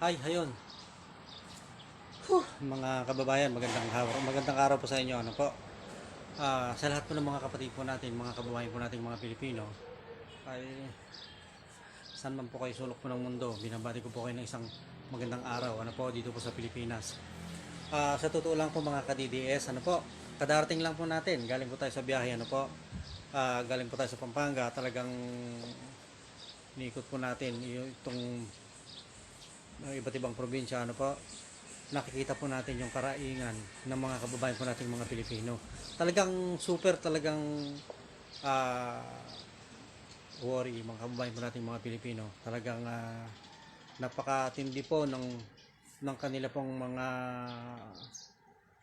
Ay, ayun. Mga kababayan, magandang araw po sa inyo. Ano po? Sa lahat po ng mga kapatid po natin, mga kababayan po natin, mga Pilipino, ay saan man po kayo sulok po ng mundo, binabati ko po kayo ng isang magandang araw. Ano po, dito po sa Pilipinas. Sa totoo lang po mga ka-DDS, ano po, kadarating lang po natin, galing po tayo sa biyahe, ano po, galing po tayo sa Pampanga, talagang niikot po natin itong iba't ibang probinsya, ano po, nakikita po natin yung karaingan ng mga kababayan po nating mga Pilipino. Talagang super, talagang uh, worry mga kababayan po nating mga Pilipino. Talagang napakatindi po ng kanila pong mga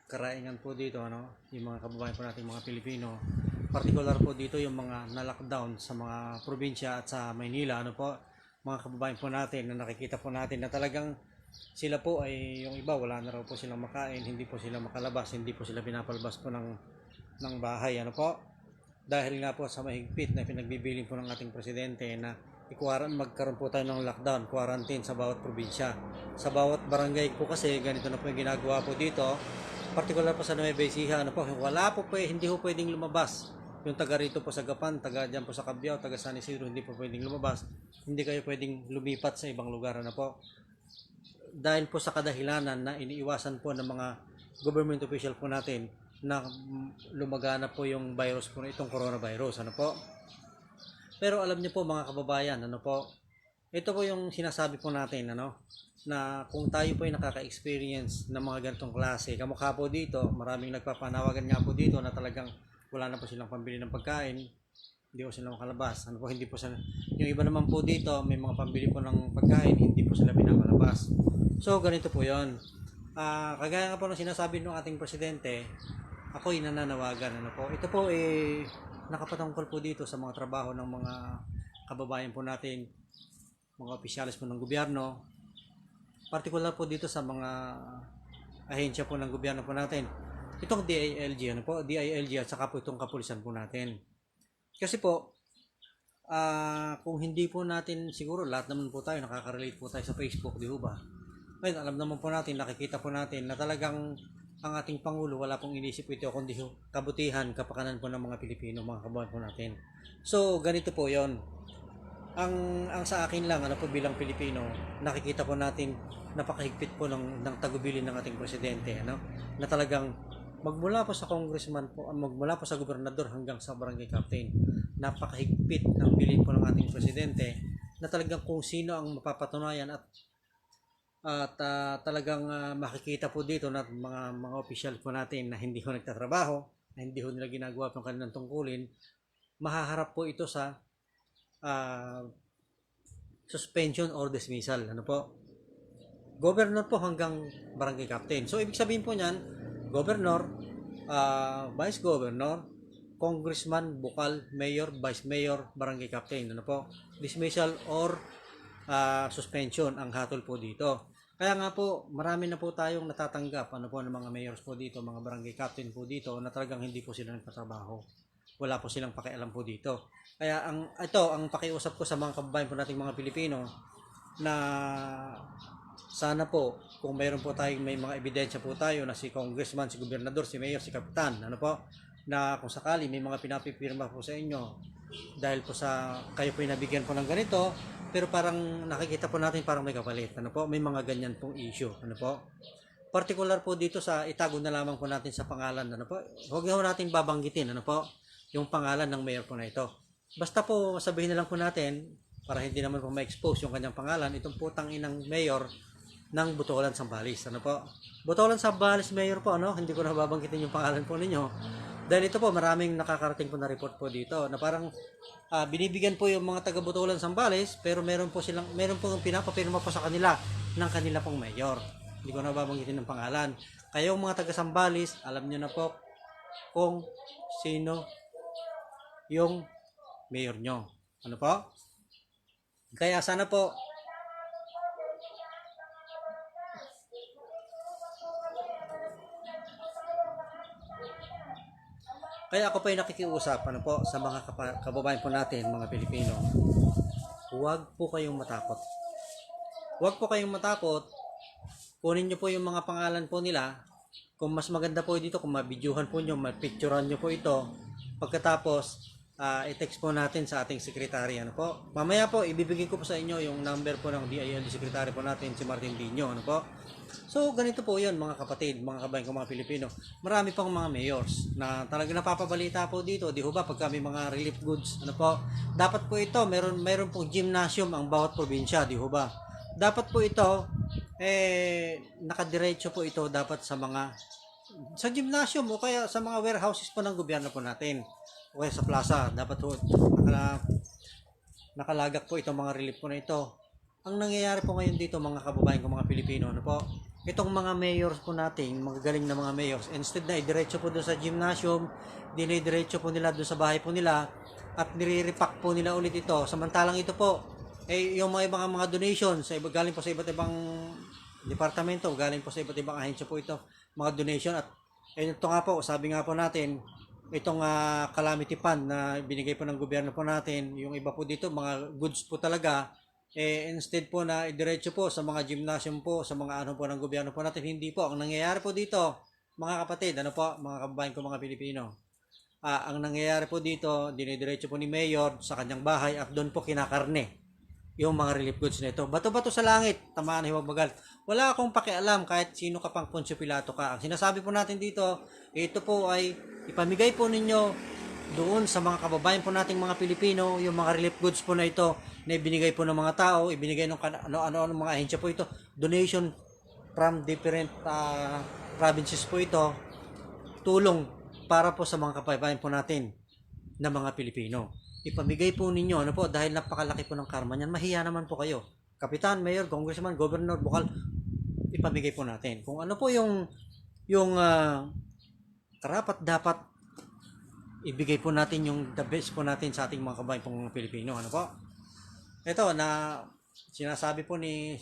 karaingan po dito, ano, yung mga kababayan po nating mga Pilipino. Particular po dito yung mga na-lockdown sa mga probinsya at sa Maynila, ano po, mga kababayan po natin na nakikita po natin na talagang sila po ay yung iba wala na raw po silang makain, hindi po sila makalabas, hindi po sila pinapalabas po ng bahay, ano po, dahil nga po sa mahigpit na pinagbibiling po ng ating presidente na magkaroon po tayo ng lockdown, quarantine sa bawat probinsya, sa bawat barangay po. Kasi ganito na po yung ginagawa po dito, particular po sa Nueva Ecija, ano po, wala po hindi po pwedeng lumabas. Yung taga rito po sa Gapan, taga dyan po sa Cabiao, taga San Isidro, hindi po pwedeng lumabas, hindi kayo pwedeng lumipat sa ibang lugar, ano po, dahil po sa kadahilanan na iniiwasan po ng mga government official po natin na lumagana po yung virus po na itong coronavirus, ano po. Pero alam niyo po mga kababayan, ano po, ito po yung sinasabi po natin, ano, na kung tayo po ay nakaka-experience ng mga ganitong klase, kamukha po dito, maraming nagpapanawagan nga po dito na talagang wala na po silang pambili ng pagkain, hindi po sila makalabas, ano po, hindi po sila, yung iba naman po dito may mga pambili po ng pagkain, hindi po sila pinakalabas. So ganito po yon. Kagaya nga po ng sinasabi ng ating presidente, ako'y nananawagan, ano po, ito po nakapatungkol po dito sa mga trabaho ng mga kababayan po natin, mga opisyalis po ng gobyerno, particular po dito sa mga ahensya po ng gobyerno po natin, itong DILG, ano po, DILG at saka po itong kapulisan po natin. Kasi po, kung hindi po natin, siguro lahat naman po tayo nakaka-relate po tayo sa Facebook, di ba? Well, alam naman po natin, nakikita po natin na talagang ang ating Pangulo wala pong inisip ito kundi kabutihan, kapakanan po ng mga Pilipino, mga kababayan po natin. So, ganito po yon. Ang sa akin lang, ano po, bilang Pilipino, nakikita po natin napakahigpit po ng tagubilin ng ating presidente, ano, na talagang magmula po sa congressman po, magmula po sa gobernador hanggang sa barangay captain, napakahigpit ng bilin po ng ating presidente na talagang kung sino ang mapapatunayan at talagang makikita po dito na mga opisyal po natin na hindi ho nagtatrabaho, na hindi ho nila ginagawa po ang kanilang tungkulin, mahaharap po ito sa suspension or dismissal, ano po, governor po hanggang barangay captain. So ibig sabihin po niyan, governor, vice governor, congressman, bukal, mayor, vice mayor, barangay captain, ano po, dismissal or suspension ang hatol po dito. Kaya nga po, marami na po tayong natatanggap, ano po, ng mga mayors po dito, mga barangay captain po dito, na talagang hindi po sila nagtatrabaho. Wala po silang pakialam po dito. Kaya ang pakiusap ko sa mga kababayan po nating mga Pilipino, na sana po, kung mayroon po tayong may mga ebidensya po tayo na si congressman, si gobernador, si mayor, si kapitan, ano po, na kung sakali may mga pinapipirma po sa inyo, dahil po sa kayo po nabigyan po ng ganito, pero parang nakikita po natin parang may kapalit, ano po, may mga ganyan pong issue, ano po. Particular po dito sa itago na lamang po natin sa pangalan, ano po, huwag na natin babanggitin, ano po, yung pangalan ng mayor po na ito. Basta po sabihin na lang po natin, para hindi naman po ma-expose yung kanyang pangalan, itong putang inang mayor ng Botolan, Zambales, ano po. Botolan, Zambales mayor po, ano, hindi ko na babanggitin yung pangalan po ninyo. Dahil ito po, maraming nakakarating po na report po dito na parang binibigyan po yung mga taga Botolan, Zambales, pero meron po pinapapirma po sa kanila ng kanila pong mayor. Hindi ko na babanggitin ng pangalan. Kayong mga taga Zambales, alam nyo na po kung sino yung mayor nyo. Ano po? Kaya sana po Kaya ako pa yung nakikiusap, ano po, sa mga kababayan po natin, mga Pilipino. Huwag po kayong matakot. Huwag po kayong matakot. Kunin nyo po yung mga pangalan po nila. Kung mas maganda po dito, kung mabidyohan po nyo, mapicturean nyo po ito. Pagkatapos, i-text po natin sa ating sekretary. Ano po? Mamaya po, ibibigay ko po sa inyo yung number po ng DILG sekretary po natin, si Martin Dino. Ano po? So, ganito po yun mga kapatid, mga kabayan ko mga Pilipino. Marami pang mga mayors na talaga napapabalita po dito. Di ho ba? Pag kami mga relief goods, ano po? Dapat po ito, meron pong gymnasium ang bawat probinsya. Di ho ba? Dapat po ito, nakadiretso po ito dapat sa gymnasium o kaya sa mga warehouses po ng gobyerno po natin o kaya sa plaza. Dapat po nakalagak po itong mga relief po na ito. Ang nangyayari po ngayon dito mga kababayan ko mga Pilipino, ano po, itong mga mayors po natin, magagaling na mga mayors, instead na idiretso po doon sa gymnasium, dinidiretso po nila doon sa bahay po nila at nire-repack po nila ulit ito. Samantalang ito po, yung mga donation galing po sa iba't ibang departamento, galing po sa iba't ibang ahensya po ito, mga donation. At ito nga po, sabi nga po natin, itong calamity fund na binigay po ng gobyerno po natin, yung iba po dito, mga goods po talaga, instead po na idiretso po sa mga gymnasium po, sa mga ano po ng gobyerno po natin, hindi po. Ang nangyayari po dito, mga kapatid, ano po, mga kababayan ko mga Pilipino, ang nangyayari po dito, dinidiretso po ni Mayor sa kanyang bahay at doon po kinakarne yung mga relief goods nito. Bato-bato sa langit, tamaan hiwag bagal. Wala akong pakialam kahit sino ka pang Poncio Pilato ka. Ang sinasabi po natin dito, ito po ay ipamigay po ninyo doon sa mga kababayan po nating mga Pilipino, yung mga relief goods po na ito na ibinigay po ng mga tao, ibinigay ng ano mga ahensya po ito, donation from different provinces po ito, tulong para po sa mga kababayan po natin na mga Pilipino. Ipamigay po ninyo, ano po, dahil napakalaki po ng karma niyan, mahiya naman po kayo. Kapitan, Mayor, Congressman, Governor, Bukal, ipamigay po natin. Kung ano po yung karapat dapat ibigay po natin yung the best po natin sa ating mga kabayan pong mga Pilipino, ano po? Ito na sinasabi po ni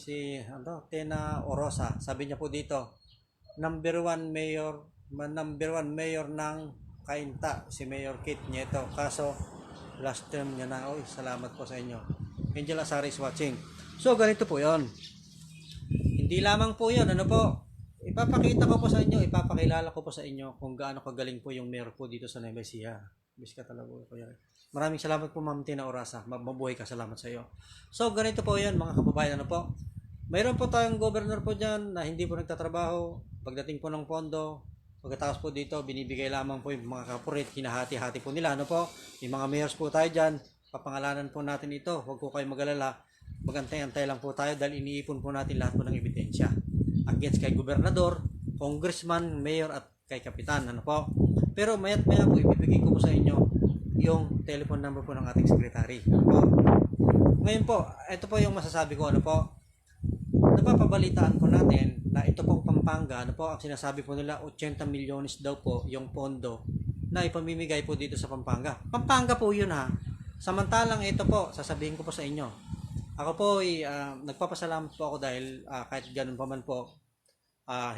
Tena Orosa, sabi niya po dito, number one mayor ng Cainta, si Mayor Kit Nieto. Kaso last term niya na. Oy, salamat po sa inyo. Angela Sari is watching. So ganito po 'yon. Hindi lamang po 'yon, ano po? Ipapakita ko po sa inyo, ipapakilala ko po sa inyo kung gaano kagaling po yung mayor po dito sa Nueva Ecija. Bis ka talaga po yan. Maraming salamat po Ma'am Tina Orasa. Mabuhay ka, salamat sa iyo. So ganito po 'yon mga kababayan, ano po? Mayroon po tayong governor po diyan na hindi po nagtatrabaho. Pagdating po ng pondo, pagkatapos po dito, binibigay lamang po yung mga corporate, hinahati-hati po nila, ano po? Yung mga mayors po tayo diyan, papangalanan po natin ito. Huwag po kayong mag-alala. Magantay-antay lang po tayo dahil iniipon po natin lahat po ng ebidensya against kay gobernador, congressman, mayor at kay kapitan, ano po. Pero mayat maya po ibibigay ko po sa inyo yung telephone number po ng ating secretary, ano po. Ngayon po, ito po yung masasabi ko, ano po. Napapabalitaan po natin na ito pong Pampanga, ano po, ang sinasabi po nila 80 milyones daw po yung pondo na ipamimigay po dito sa Pampanga. Pampanga po yun ha. Samantalang ito po, sasabihin ko po sa inyo. Ako po ay nagpapasalamat po ako dahil kahit ganun pa man po,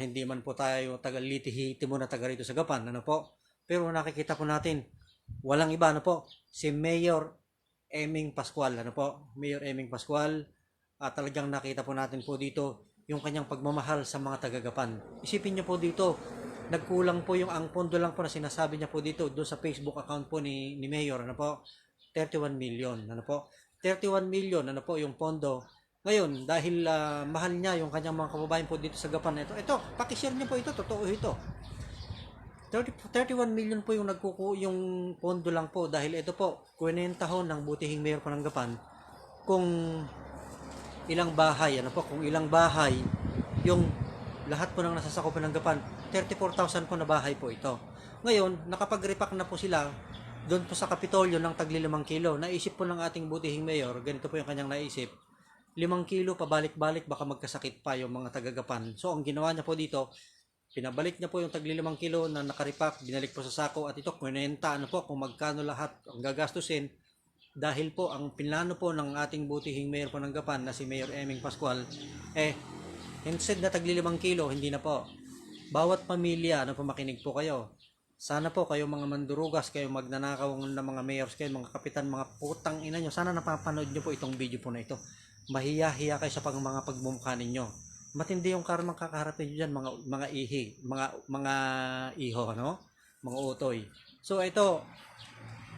hindi man po tayo taga-litihiti mo na taga rito sa Gapan, ano po. Pero nakikita po natin, walang iba, ano po, si Mayor Eming Pascual, ano po, Mayor Eming Pascual, talagang nakita po natin po dito yung kanyang pagmamahal sa mga taga-Gapan. Isipin niyo po dito, nagkulang po yung ang pondo lang po na sinasabi niya po dito doon sa Facebook account po ni Mayor, ano po, 31 million, ano po. 31 million, ano po, yung pondo. Ngayon, dahil mahal niya yung kanyang mga kababayan po dito sa Gapan, ito, pakishare niyo po ito, totoo ito. 31 million po yung yung pondo lang po dahil ito po, kwinentahon ng butihing mayor po ng Gapan kung ilang bahay, ano po, kung ilang bahay, yung lahat po ng nasasakupan ng Gapan, 34,000 po na bahay po ito. Ngayon, nakapag-repack na po sila doon po sa Kapitolyo ng tagli 5 kilo. Naisip po ng ating butihing mayor, ganito po yung kanyang naisip, 5 kilo pabalik-balik, baka magkasakit pa yung mga taga-Gapan. So ang ginawa niya po dito, pinabalik niya po yung tagli 5 kilo na nakaripak, binalik po sa sako at ito kwenta, ano po, kung magkano lahat ang gagastusin. Dahil po ang pinlano po ng ating butihing mayor po ng Gapan na si Mayor Eming Pascual, instead na tagli 5 kilo, hindi na po. Bawat pamilya, ano po, makinig po kayo. Sana po kayo mga mandurugas, kayo magnanakaw ng mga mayors, kayo mga kapitan, mga putang ina nyo, sana napapanood nyo po itong video po na ito. mahiya-hiya kayo sa mga pagmumukha ninyo. Matindi yung karmang kakaharapin nyo dyan, mga ihi, mga iho, no? Mga utoy. So ito,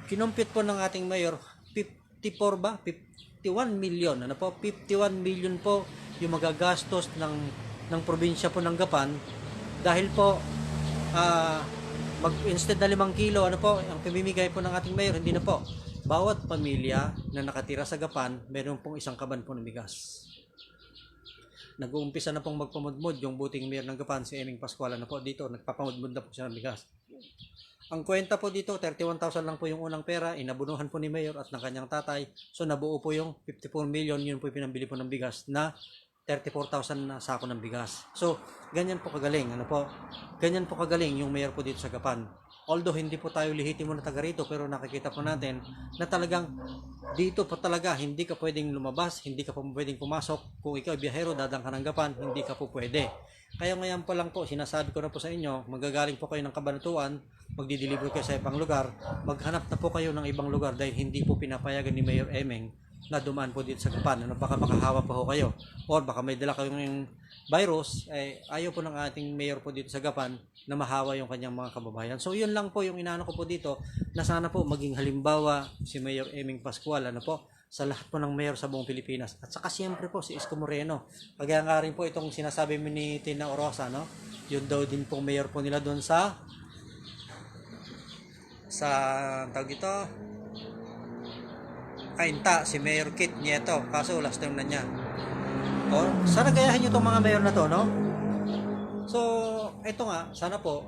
kinumpit po ng ating mayor, 54 ba? 51 million. Ano po? 51 million po yung magagastos ng probinsya po ng Gapan dahil po instead na 5 kilo, ano po, ang pamimigay po ng ating mayor, hindi na po. Bawat pamilya na nakatira sa Gapan, meron pong isang kaban po ng bigas. Nag-uumpisa na pong magpamudmud yung buting mayor ng Gapan, si Eming Pascual, na po dito, nagpapamudmud na po siya ng bigas. Ang kwenta po dito, 31,000 lang po yung unang pera, inabunuhan po ni mayor at ng kanyang tatay. So nabuo po yung 54 million, yun po yung pinambili po ng bigas na 34,000 na sako ng bigas. So, ganyan po kagaling, ano po? Ganyan po kagaling yung mayor po dito sa Gapan. Although hindi po tayo lehitimo na taga rito, pero nakikita po natin na talagang dito po talaga hindi ka pwedeng lumabas, hindi ka po pwedeng pumasok. Kung ikaw biyahero, dadang ka ng Gapan, hindi ka po pwede. Kaya ngayon pa lang po, sinasabi ko na po sa inyo, magagaling po kayo ng Cabanatuan, magdi-deliver kayo sa ibang lugar, maghanap na po kayo ng ibang lugar dahil hindi po pinapayagan ni Mayor Emeng na dumaan po dito sa Gapan. Ano, baka makahawa pa ho kayo. Or baka may dala kayong virus, ayaw po ng ating mayor po dito sa Gapan na mahawa yung kanyang mga kababayan. So yun lang po yung inaano ko po dito, na sana po maging halimbawa si Mayor Eming Pascual, ano po, sa lahat po ng mayor sa buong Pilipinas. At saka siyempre po si Isko Moreno. Kaya nga rin po itong sinasabi ni Tina Orosa, no? Yun daw din pong mayor po nila doon sa tawag ito, Kainta, si Mayor Kit Nieto. Kaso last term na niya. O, sana gayahin nyo itong mga mayor na to, no? So, ito nga, sana po,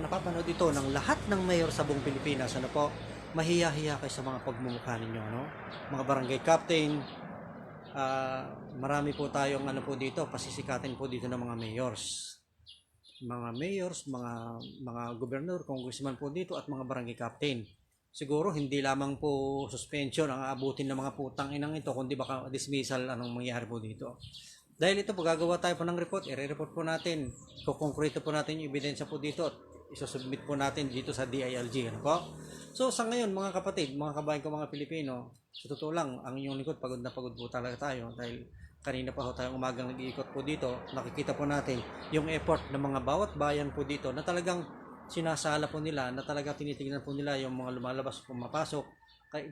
napapanood ito ng lahat ng mayor sa buong Pilipinas. Ano po, mahiya-hiya kayo sa mga pagmumukha ninyo, no? Mga barangay captain, marami po tayong ano po dito, pasisikatin po dito ng mga mayors. Mga gobernador, congressman po dito at mga barangay captain. Siguro hindi lamang po suspension ang aabutin ng mga putang inang ito, kundi baka dismissal anong mangyayari po dito. Dahil ito po, gagawa tayo po ng report, i-report po natin, kukonkrito po natin yung ebidensya po dito at isusubmit po natin dito sa DILG. Ano po? So sa ngayon mga kapatid, mga kabayan ko mga Pilipino, sa totoo lang, ang inyong likod, pagod na pagod po talaga tayo dahil kanina pa ho tayong umagang nag-iikot po dito, nakikita po natin yung effort ng mga bawat bayan po dito na talagang sinasala po nila, na talaga tinitingnan po nila yung mga lumalabas kung mapasok.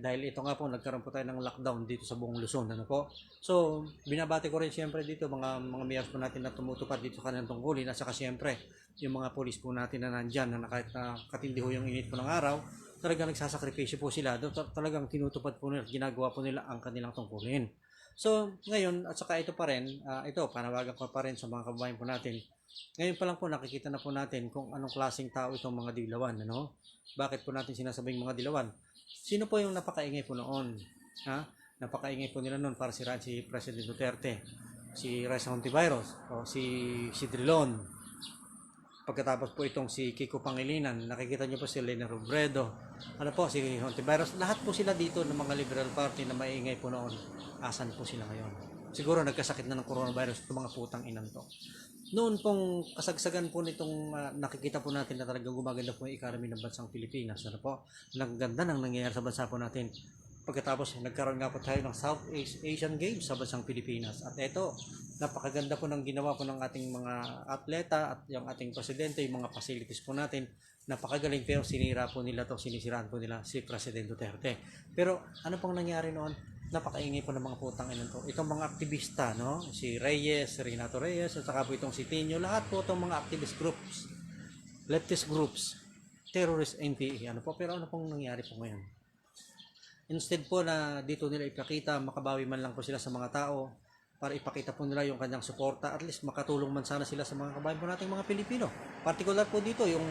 Dahil ito nga po, nagkaroon po tayo ng lockdown dito sa buong Luzon, ano po. So, binabati ko rin siyempre dito mga mayors po natin na tumutupad dito sa kanilang tungkulin, at saka siyempre yung mga polis po natin na nandyan na kahit na katindi ho yung init po ng araw, talagang nagsasakripisyo po sila, talagang tinutupad po nila, ginagawa po nila ang kanilang tungkulin. So, ngayon, at saka ito pa rin, ito, panawagan ko pa rin sa mga kababayan po natin. Ngayon pa lang po, nakikita na po natin kung anong klaseng tao itong mga dilawan, ano? Bakit po natin sinasabing mga dilawan? Sino po yung napakaingay po noon? Ha? Napakaingay po nila noon para siraan si President Duterte, si Reza Hontiveros, o si Drilon. Pagkatapos po itong si Kiko Pangilinan, nakikita niyo po si Lena Robredo, ano po, si Hontiveros, lahat po sila dito ng mga Liberal Party na maingay po noon. Asan po sila ngayon? Siguro nagkasakit na ng coronavirus itong mga putang inan to. Noon pong kasagsagan po nitong nakikita po natin na talagang gumaganda po yung economy ng bansang Pilipinas. Ano po? Nagaganda nang nangyayari sa bansa po natin. Pagkatapos nagkaroon nga po tayo ng Southeast Asian Games sa bansang Pilipinas. At ito, napakaganda po ng ginawa po ng ating mga atleta at yung ating presidente, yung mga facilities po natin. Napakagaling, pero sinira po nila to, sinisiraan po nila si President Duterte. Pero ano pong nangyari noon? Napakaingay po ng mga putang inan to. Itong mga aktivista, no? Si Reyes, Renato Reyes, at saka po itong si Tino, lahat po itong mga activist groups, leftist groups, terrorist NPA, ano po, pero ano pong nangyari po ngayon? Instead po na dito nila ipakita, makabawi man lang po sila sa mga tao, para ipakita po nila yung kanyang suporta, at least makatulong man sana sila sa mga kababayan po nating mga Pilipino. Particular po dito, yung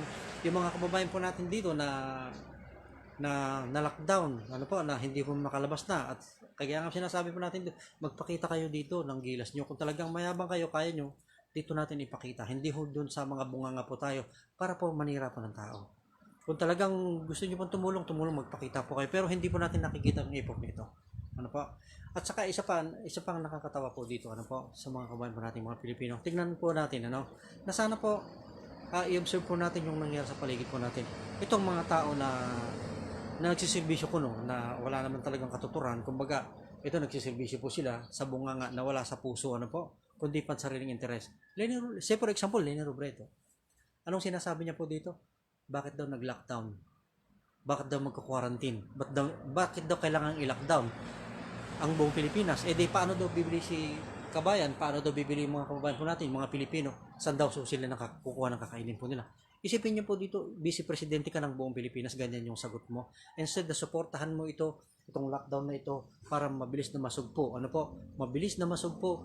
mga kababayan po natin dito na lockdown, ano po, na hindi po makalabas na. At kaya nga sinasabi po natin, magpakita kayo dito ng gilas nyo. Kung talagang mayabang kayo, kaya nyo, dito natin ipakita. Hindi ho doon sa mga bunganga po tayo para po manira po ng tao. Kung talagang gusto nyo pong tumulong, magpakita po kayo. Pero hindi po natin nakikita ang effort nito. Ano po? At saka isa pang nakakatawa po dito, ano po, sa mga kabayan po natin, mga Pilipino. Tingnan po natin, ano, na sana po, i-observe po natin yung nangyari sa paligid po natin. Itong mga tao na nagsiservisyo ko, no, na wala naman talagang katuturan, kumbaga ito nagsiservisyo po sila sa bunganga na wala sa puso, ano po, kundi pansariling interes. Say for example, Leni Robredo. Anong sinasabi niya po dito? Bakit daw nag-lockdown? Bakit daw magka-quarantine? Bakit daw kailangan i-lockdown ang buong Pilipinas? Eh di paano daw bibili si kabayan? Paano daw bibili mga kababayan po natin, mga Pilipino? Saan daw so sila kukuha ng kakainin po nila? Isipin niyo po dito, vice presidente ka ng buong Pilipinas, ganyan yung sagot mo. Instead na suportahan mo itong lockdown na ito para mabilis na masugpo. Ano po? Mabilis na masugpo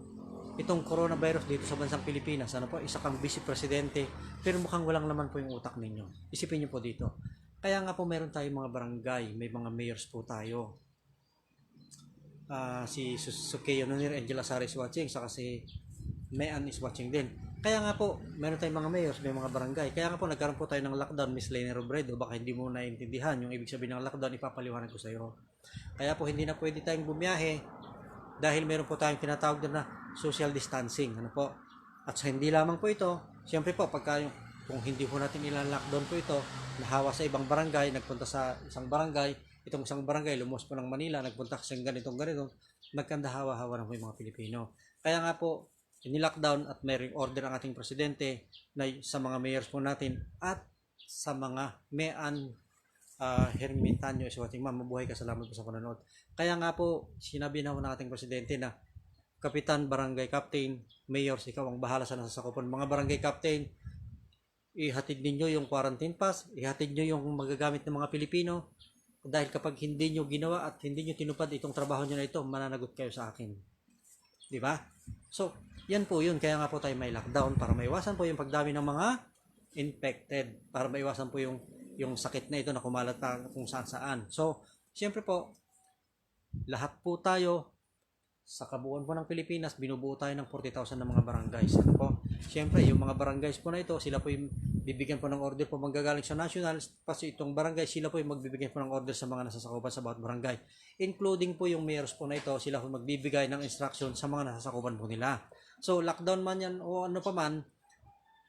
itong coronavirus dito sa bansang Pilipinas. Ano po? Isa kang vice presidente, pero mukhang walang laman po yung utak ninyo. Isipin niyo po dito. Kaya nga po meron tayong mga barangay, may mga mayors po tayo. Si Sukeyo Nunir, Angela Sara is watching, saka si Mayan is watching din. Kaya nga po, meron tayong mga mayors, may mga barangay. Kaya nga po, nagkaroon po tayo ng lockdown, Miss Leni Robredo. Baka hindi mo naiintindihan yung ibig sabihin ng lockdown, ipapaliwanag ko sa iyo. Kaya po, hindi na pwede tayong bumiyahe dahil meron po tayong tinatawag na social distancing. Ano po? At sa hindi lamang po ito, siyempre po, kung hindi po natin ilan-lockdown po ito, nahawa sa ibang barangay, nagpunta sa isang barangay, itong isang barangay, lumos po ng Manila, nagpunta sa ganito, nagkandahawa-hawa ng po yung mga Pilipino. Kaya nga po, ini-lockdown at may order ang ating presidente na sa mga mayors po natin at sa mga Mayan Hermitanyo is watching. Ma'am, mabuhay ka, salamat po sa panonood. Kaya nga po, sinabi na po ng ating presidente na Kapitan, Barangay Captain, Mayors, ikaw ang bahala sa nasasakupan. Mga Barangay Captain, ihatid ninyo yung quarantine pass, ihatid nyo yung magagamit ng mga Pilipino, dahil kapag hindi nyo ginawa at hindi nyo tinupad itong trabaho nyo na ito, mananagot kayo sa akin. Di ba? So, yan po yun. Kaya nga po tayo may lockdown para maiwasan po yung pagdami ng mga infected, para maiwasan po yung sakit na ito na kumalat na kung saan-saan. So, siyempre po, lahat po tayo sa kabuuan po ng Pilipinas, binubuo tayo ng 40,000 na mga barangays. Ano po? Siyempre, yung mga barangays po na ito, sila po yung bibigyan po ng order po manggagaling sa national, kasi itong barangay, sila po yung magbibigay po ng order sa mga nasasakupan sa bawat barangay. Including po yung mayors po na ito, sila po magbibigay ng instruction sa mga nasasakupan po nila. So, lockdown man yan o ano pa man,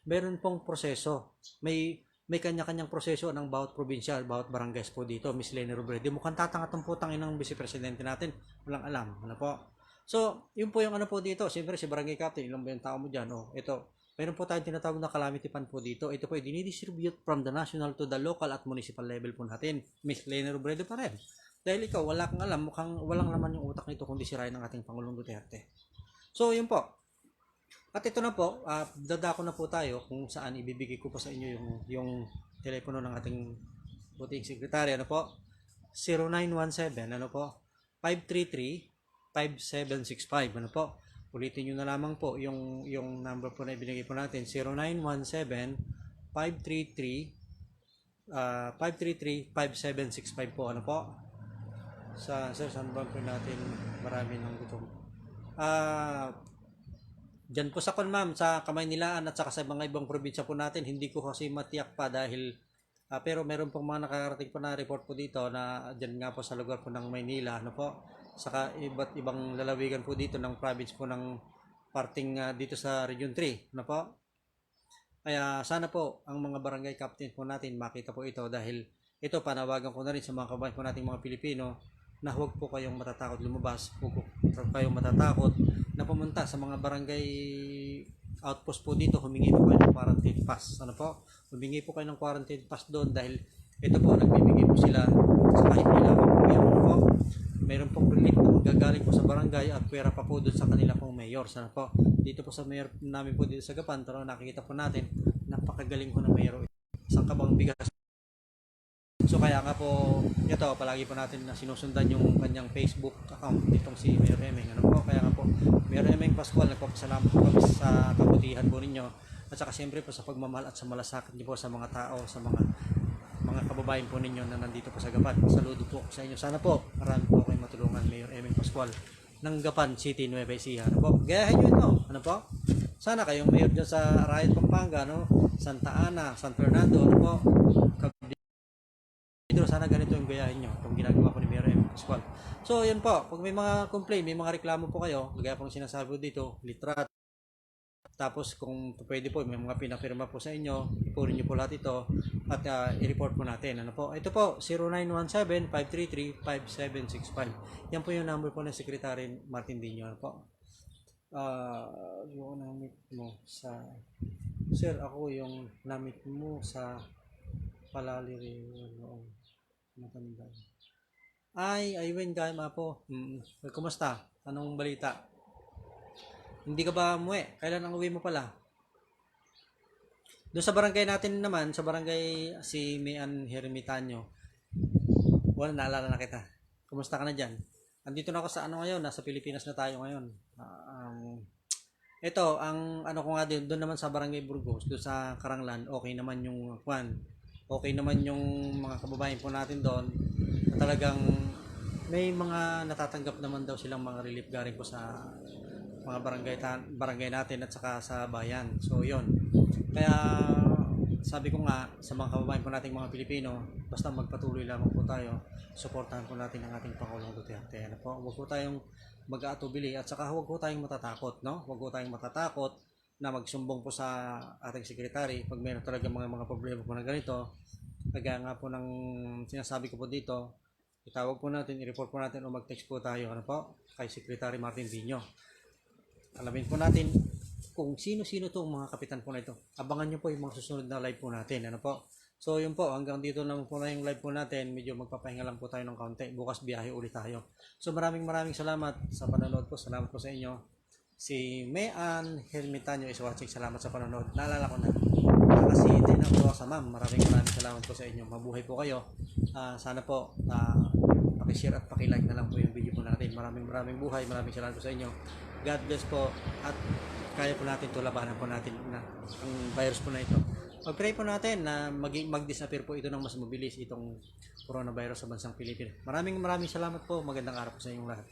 meron pong proseso. May kanya-kanyang proseso ng bawat probinsya, bawat barangays po dito. Miss Leni Robredo, mukhang tatanga itong putang inang vice-presidente natin. Walang alam. Ano po? So, yun po yung ano po dito. Siyempre, si Barangay Captain, ilang ba yung tao mo dyan? Oh, ito. Meron po tayong tinatawag na calamity fund po dito. Ito po ay dinidistribute from the national to the local at municipal level po natin. Miss Leni Robredo pa rin. Dahil ikaw, wala kang alam, mukhang walang laman yung utak nito kundi sirain ng ating Pangulong Duterte. So, yun po. At ito na po, dadako na po tayo kung saan ibibigay ko po sa inyo yung telepono ng ating buting sekretary. Ano po? 0917, ano po? 533-5765. Ano po? Ulitin nyo na lamang po yung number po na ibinigay po natin. 0917-533-5765 po. Ano po? Sir, saan ba po natin marami ng gutom? Diyan po sa ma'am, sa Kamaynilaan at saka sa mga ibang probinsya po natin, hindi ko kasi matiyak pa dahil pero meron pong mga nakakarating po na report po dito na diyan nga po sa lugar po ng Maynila, ano po, saka iba't ibang lalawigan po dito ng province po ng parting dito sa Region 3, ano po. Kaya sana po ang mga barangay captain po natin makita po ito dahil ito panawagan ko na rin sa mga kabayan po nating mga Pilipino na huwag po kayong matatakot lumabas, huwag po kayong matatakot na pumunta sa mga barangay outpost po dito, humingi po kayo ng quarantine pass. Ano po? Humingi po kayo ng quarantine pass doon dahil ito po, nagbibigay po sila sa kahit nila po. Meron pong relief na magagaling po sa barangay at pera pa po doon sa kanila pong mayor. Ano po? Dito po sa mayor namin po dito sa Gapan, pero nakikita po natin, napakagaling po ng mayor. Isang kabang bigas. So kaya nga po, ito, palagi po natin na sinusundan yung kanyang Facebook account nitong si Mayor Emeng. Ano po? Kaya nga po, Mayor Emeng Pascual, nagpapasalamat po kami sa kabutihan po ninyo at saka siyempre po sa pagmamahal at sa malasakit niyo po sa mga tao, sa mga kababayan po ninyo na nandito po sa Gapan. Saludo po sa inyo. Sana po, marami po kayong matulungan, Mayor Emeng Pascual ng Gapan City, Nueva Ecija. Ano po? Gayahin nyo ito. Ano po? Sana kayong mayor dyan sa Arayat, Pampanga, no? Santa Ana, San Fernando, ano po? Sana ganito yung gayahin nyo kung ginagawa ko ni Mayor Emeng Pascual. So yun po, pag may mga complaint, may mga reklamo po kayo, gaya po ng sinasabi ko dito, litrato Tapos kung pwede po, may mga pinapirma po sa inyo, ipunin niyo po lahat ito at i-report po natin. Ano po? Ito po, 0917-533-5765. Yan po yung number po ng Secretary Martin Dino. Ano po? Yung namit mo sa... Sir, ako yung namit mo sa Palaliri noong matanda. Ay, Aywen, kaya po. Kumusta? Anong balita? Hindi ka ba umuwi? Kailan ang uwi mo pala? Doon sa barangay natin naman, sa barangay si Mian Hermitanyo. Wala, naalala na kita. Kumusta ka na dyan? Andito na ako sa ano ngayon, nasa Pilipinas na tayo ngayon. Ito, ang ano ko nga din, doon naman sa barangay Burgos, doon sa Karanglan, okay naman yung kwan. Okay naman yung mga kababayan po natin doon. Talagang may mga natatanggap naman daw silang mga relief galing po sa mga barangay natin at saka sa bayan. So yon. Kaya sabi ko nga sa mga kababayan po nating mga Pilipino, basta magpatuloy lamang po tayo, suportahan po natin ang ating Pangulong Duterte. Ano po? Huwag po tayong mag-aatubili at saka huwag po tayong matatakot, no? Huwag po tayong matatakot na magsumbong po sa ating sekretary pag mayroon talaga mga problema po na ganito. Kaya nga po ng sinasabi ko po dito, itawag po natin, i-report po natin o mag-text po tayo, ano po, kay Secretary Martin Dino. Alamin po natin kung sino-sino itong mga kapitan po na ito. Abangan nyo po yung mga susunod na live po natin. Ano po? So yun po, hanggang dito lang po na yung live po natin. Medyo magpapahinga lang po tayo ng kaunti. Bukas biyahe ulit tayo. So maraming salamat sa panonood po. Salamat po sa inyo. Si Mian Hermitanyo is watching. Salamat sa panonood. Naalala ko na. Kasi din ako sa ma'am. Maraming salamat po sa inyo. Mabuhay po kayo. Sana po paki-share at paki-like na lang po yung video po natin. Maraming buhay. Maraming salamat po sa inyo. God bless po at kaya po natin ito, labanan po natin na ang virus po na ito. Mag-pray po natin na mag-disappear po ito ng mas mabilis itong coronavirus sa bansang Pilipinas. Maraming salamat po. Magandang araw po sa inyong lahat.